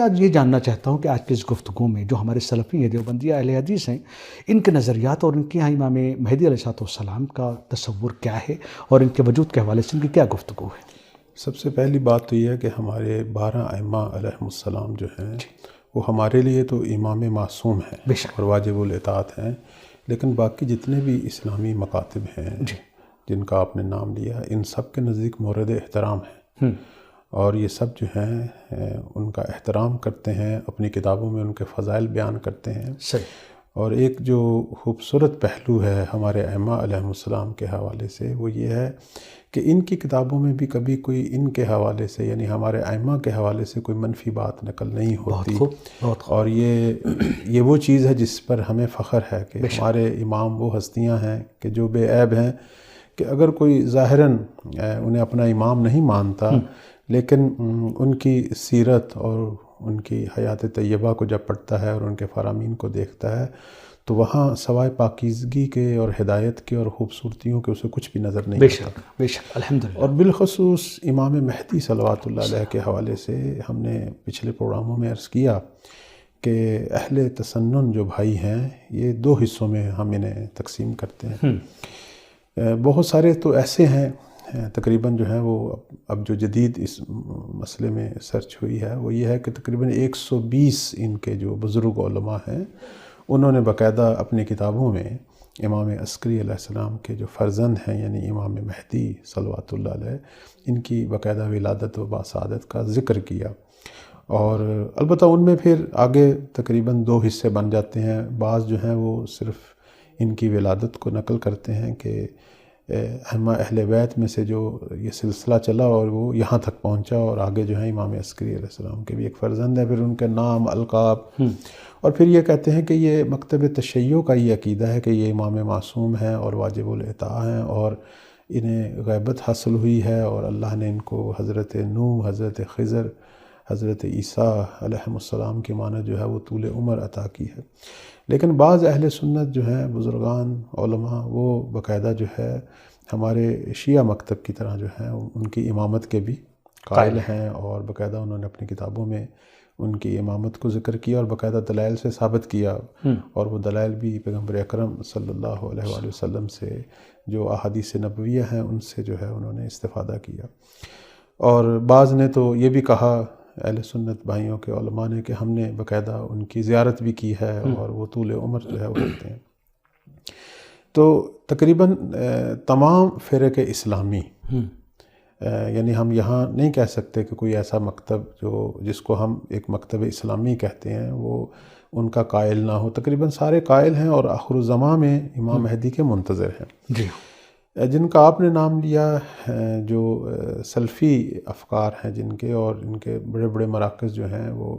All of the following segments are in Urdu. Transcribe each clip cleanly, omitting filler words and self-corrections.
آج یہ جاننا چاہتا ہوں کہ آج کی اس گفتگو میں جو ہمارے سلفی ہیں، دیوبندی اہل حدیث ہیں، ان کے نظریات اور ان کے یہاں امام مہدی علیہ السلام کا تصور کیا ہے اور ان کے وجود کے حوالے سے ان کی کیا گفتگو ہے؟ سب سے پہلی بات تو یہ ہے کہ ہمارے 12 ائمہ علیہم السلام جو ہیں وہ ہمارے لیے تو امام معصوم ہیں بے شک اور واجب الاطاعت ہیں، لیکن باقی جتنے بھی اسلامی مکاتب ہیں جی جن کا آپ نے نام لیا، ان سب کے نزدیک مورد احترام ہیں، اور یہ سب جو ہیں ان کا احترام کرتے ہیں، اپنی کتابوں میں ان کے فضائل بیان کرتے ہیں۔ صحیح اور ایک جو خوبصورت پہلو ہے ہمارے ائمہ علیہم السلام کے حوالے سے وہ یہ ہے کہ ان کی کتابوں میں بھی کبھی کوئی ان کے حوالے سے، یعنی ہمارے ائمہ کے حوالے سے کوئی منفی بات نقل نہیں بہت ہوتی، خوب بہت خوب اور یہ وہ چیز ہے جس پر ہمیں فخر ہے کہ بے شک ہمارے امام وہ ہستیاں ہیں کہ جو بے عیب ہیں، کہ اگر کوئی ظاہراً انہیں اپنا امام نہیں مانتا، لیکن ان کی سیرت اور ان کی حیات طیبہ کو جب پڑھتا ہے اور ان کے فرامین کو دیکھتا ہے تو وہاں سوائے پاکیزگی کے اور ہدایت کے اور خوبصورتیوں کے اسے کچھ بھی نظر نہیں بے آتا۔ شک بے شک الحمدللہ اور بالخصوص امام مہدی صلوات اللہ علیہ کے حوالے سے ہم نے پچھلے پروگراموں میں عرض کیا کہ اہل تسنن جو بھائی ہیں یہ 2 حصوں میں ہم انہیں تقسیم کرتے ہیں۔ بہت سارے تو ایسے ہیں تقریباً جو ہیں وہ اب جو جدید اس مسئلے میں سرچ ہوئی ہے وہ یہ ہے کہ تقریباً 120 ان کے جو بزرگ علماء ہیں انہوں نے باقاعدہ اپنی کتابوں میں امام عسکری علیہ السلام کے جو فرزند ہیں یعنی امام مہدی صلوات اللہ علیہ، ان کی باقاعدہ ولادت و باسعادت کا ذکر کیا، اور البتہ ان میں پھر آگے تقریباً 2 حصے بن جاتے ہیں۔ بعض جو ہیں وہ صرف ان کی ولادت کو نقل کرتے ہیں کہ ائمہ اہل بیت میں سے جو یہ سلسلہ چلا اور وہ یہاں تک پہنچا، اور آگے جو ہیں امام عسکری علیہ السلام کے بھی ایک فرزند ہے، پھر ان کے نام القاب، اور پھر یہ کہتے ہیں کہ یہ مکتب تشیع کا یہ عقیدہ ہے کہ یہ امام معصوم ہیں اور واجب الاطاعہ ہیں، اور انہیں غیبت حاصل ہوئی ہے اور اللہ نے ان کو حضرت نوح، حضرت خضر، حضرت عیسیٰ علیہم السلام کی مانند جو ہے وہ طول عمر عطا کی ہے۔ لیکن بعض اہل سنت جو ہیں بزرگان علماء وہ باقاعدہ جو ہے ہمارے شیعہ مکتب کی طرح جو ہیں ان کی امامت کے بھی قائل ہیں، اور باقاعدہ انہوں نے اپنی کتابوں میں ان کی امامت کو ذکر کیا اور باقاعدہ دلائل سے ثابت کیا، اور وہ دلائل بھی پیغمبر اکرم صلی اللہ علیہ وآلہ وسلم سے جو احادیث نبویہ ہیں ان سے جو ہے انہوں نے استفادہ کیا۔ اور بعض نے تو یہ بھی کہا اہل سنت بھائیوں کے علماء نے کہ ہم نے باقاعدہ ان کی زیارت بھی کی ہے اور وہ طول عمر جو ہے وہ رہتے ہیں۔ تو تقریباً تمام فرق اسلامی، یعنی ہم یہاں نہیں کہہ سکتے کہ کوئی ایسا مکتب جس کو ہم ایک مکتب اسلامی کہتے ہیں وہ ان کا قائل نہ ہو، تقریباً سارے قائل ہیں اور آخر الزمان میں امام مہدی کے منتظر ہیں۔ جی جن کا آپ نے نام لیا جو سلفی افکار ہیں جن کے، اور ان کے بڑے بڑے مراکز جو ہیں وہ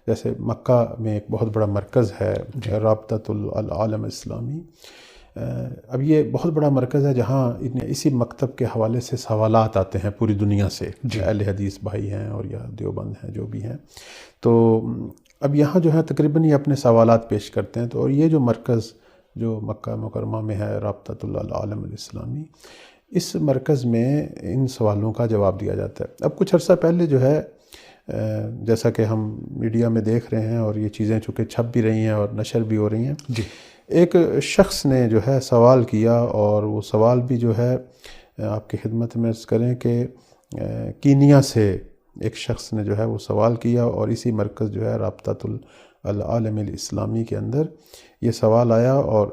جیسے مکہ میں ایک بہت بڑا مرکز ہے رابطۃ العالم اسلامی، اب یہ بہت بڑا مرکز ہے جہاں اسی مکتب کے حوالے سے سوالات آتے ہیں پوری دنیا سے، اہل حدیث بھائی ہیں اور یا دیوبند ہیں جو بھی ہیں، تو اب یہاں جو ہے تقریباً یہ اپنے سوالات پیش کرتے ہیں۔ تو اور یہ جو مرکز جو مکہ مکرمہ میں ہے رابطۃ العالم الاسلامی، اس مرکز میں ان سوالوں کا جواب دیا جاتا ہے۔ اب کچھ عرصہ پہلے جو ہے جیسا کہ ہم میڈیا میں دیکھ رہے ہیں اور یہ چیزیں چونکہ چھپ بھی رہی ہیں اور نشر بھی ہو رہی ہیں، ایک شخص نے جو ہے سوال کیا، اور وہ سوال بھی جو ہے آپ کی خدمت میں عرض کریں کہ کینیا سے ایک شخص نے جو ہے وہ سوال کیا، اور اسی مرکز جو ہے رابطۃ العالم الاسلامی کے اندر یہ سوال آیا، اور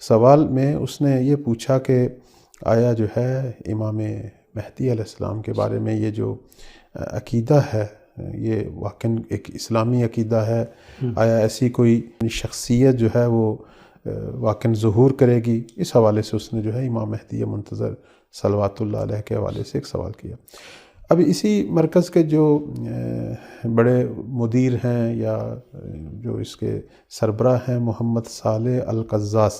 سوال میں اس نے یہ پوچھا کہ آیا جو ہے امام مہدی علیہ السلام کے بارے میں یہ جو عقیدہ ہے یہ واقعاً ایک اسلامی عقیدہ ہے؟ آیا ایسی کوئی شخصیت جو ہے وہ واقعاً ظہور کرے گی؟ اس حوالے سے اس نے جو ہے امام مہدی منتظر صلوات اللہ علیہ کے حوالے سے ایک سوال کیا۔ اب اسی مرکز کے جو بڑے مدیر ہیں یا جو اس کے سربراہ ہیں محمد صالح القزاز،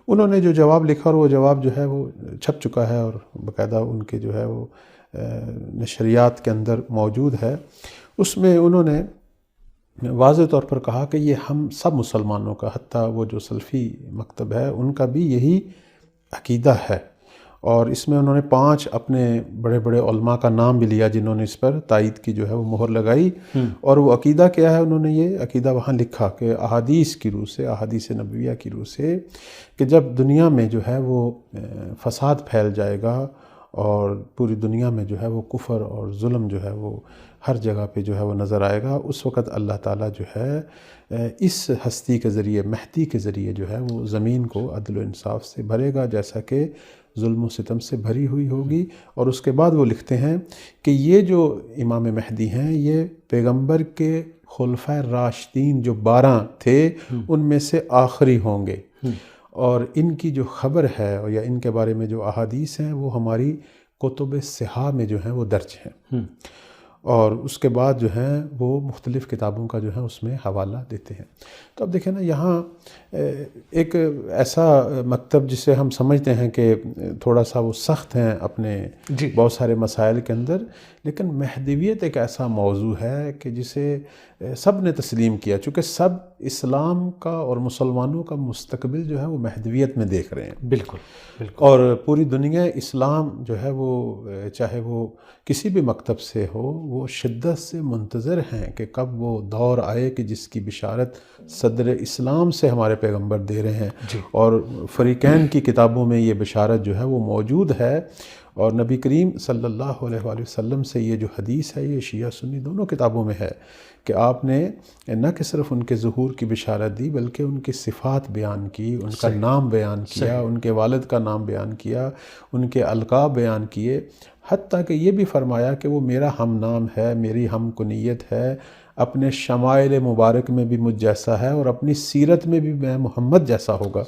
انہوں نے جو جواب لکھا، اور وہ جواب جو ہے وہ چھپ چکا ہے اور باقاعدہ ان کے جو ہے وہ نشریات کے اندر موجود ہے، اس میں انہوں نے واضح طور پر کہا کہ یہ ہم سب مسلمانوں کا، حتیٰ وہ جو سلفی مکتب ہے ان کا بھی یہی عقیدہ ہے، اور اس میں انہوں نے 5 اپنے بڑے بڑے علماء کا نام بھی لیا جنہوں نے اس پر تائید کی جو ہے وہ مہر لگائی. اور وہ عقیدہ کیا ہے، انہوں نے یہ عقیدہ وہاں لکھا کہ احادیث کی روح سے، احادیث نبویہ کی روح سے، کہ جب دنیا میں جو ہے وہ فساد پھیل جائے گا اور پوری دنیا میں جو ہے وہ کفر اور ظلم جو ہے وہ ہر جگہ پہ جو ہے وہ نظر آئے گا، اس وقت اللہ تعالیٰ جو ہے اس ہستی کے ذریعے، مہدی کے ذریعے جو ہے وہ زمین کو عدل و انصاف سے بھرے گا، جیسا کہ ظلم و ستم سے بھری ہوئی ہوگی. اور اس کے بعد وہ لکھتے ہیں کہ یہ جو امام مہدی ہیں یہ پیغمبر کے خلفائے راشدین جو 12 تھے ان میں سے آخری ہوں گے، اور ان کی جو خبر ہے یا ان کے بارے میں جو احادیث ہیں وہ ہماری کتب صحاح میں جو ہیں وہ درج ہیں. اور اس کے بعد جو ہیں وہ مختلف کتابوں کا جو ہے اس میں حوالہ دیتے ہیں. تو اب دیکھیں نا، یہاں ایک ایسا مکتب جسے ہم سمجھتے ہیں کہ تھوڑا سا وہ سخت ہیں اپنے بہت سارے مسائل کے اندر، لیکن مہدویت ایک ایسا موضوع ہے کہ جسے سب نے تسلیم کیا، چونکہ سب اسلام کا اور مسلمانوں کا مستقبل جو ہے وہ مہدویت میں دیکھ رہے ہیں. بالکل بالکل. اور پوری دنیا اسلام جو ہے وہ چاہے وہ کسی بھی مکتب سے ہو، وہ شدت سے منتظر ہیں کہ کب وہ دور آئے کہ جس کی بشارت صدر اسلام سے ہمارے پیغمبر دے رہے ہیں. اور فریقین کی کتابوں میں یہ بشارت جو ہے وہ موجود ہے. اور نبی کریم صلی اللہ علیہ وآلہ وسلم سے یہ جو حدیث ہے یہ شیعہ سنی دونوں کتابوں میں ہے کہ آپ نے نہ کہ صرف ان کے ظہور کی بشارت دی بلکہ ان کی صفات بیان کی، ان کا نام بیان کیا، ان کے والد کا نام بیان کیا، ان کے القاب بیان کیے، حتیٰ کہ یہ بھی فرمایا کہ وہ میرا ہم نام ہے، میری ہم کنیت ہے، اپنے شمائل مبارک میں بھی مجھ جیسا ہے اور اپنی سیرت میں بھی میں محمد جیسا ہوگا.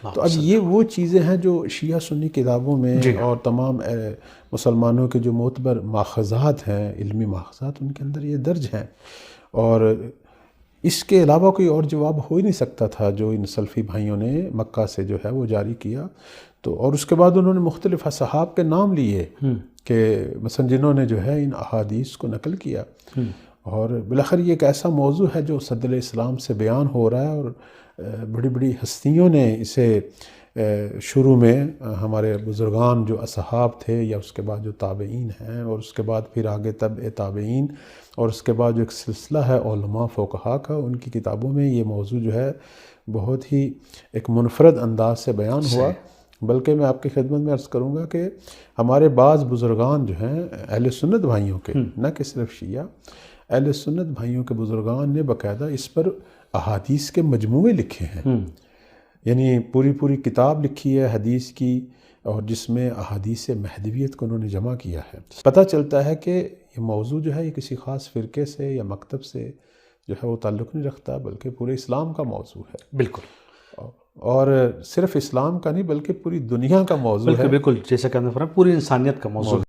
تو اب یہ وہ چیزیں ہیں جو شیعہ سنی کتابوں میں اور تمام مسلمانوں کے جو معتبر ماخذات ہیں، علمی ماخذات، ان کے اندر یہ درج ہیں. اور اس کے علاوہ کوئی اور جواب ہو ہی نہیں سکتا تھا جو ان سلفی بھائیوں نے مکہ سے جو ہے وہ جاری کیا. تو اور اس کے بعد انہوں نے مختلف اصحاب کے نام لیے کہ مثلا جنہوں نے جو ہے ان احادیث کو نقل کیا. اور بالاخر یہ ایک ایسا موضوع ہے جو صدر اسلام سے بیان ہو رہا ہے، اور بڑی بڑی ہستیوں نے اسے شروع میں ہمارے بزرگان جو اصحاب تھے یا اس کے بعد جو تابعین ہیں اور اس کے بعد پھر آگے تبع تابعین اور اس کے بعد جو ایک سلسلہ ہے علماء فقہا کا، ان کی کتابوں میں یہ موضوع جو ہے بہت ہی ایک منفرد انداز سے بیان ہوا. بلکہ میں آپ کی خدمت میں عرض کروں گا کہ ہمارے بعض بزرگان جو ہیں اہل سنت بھائیوں کے، نہ کہ صرف شیعہ، اہل سنت بھائیوں کے بزرگان نے باقاعدہ اس پر احادیث کے مجموعے لکھے ہیں. یعنی پوری کتاب لکھی ہے حدیث کی، اور جس میں احادیث مہدویت کو انہوں نے جمع کیا ہے. پتہ چلتا ہے کہ یہ موضوع جو ہے یہ کسی خاص فرقے سے یا مکتب سے جو ہے وہ تعلق نہیں رکھتا، بلکہ پورے اسلام کا موضوع ہے. بالکل. اور صرف اسلام کا نہیں بلکہ پوری دنیا کا موضوع ہے. بالکل جیسا کہ آپ نے فرمایا پوری انسانیت کا موضوع.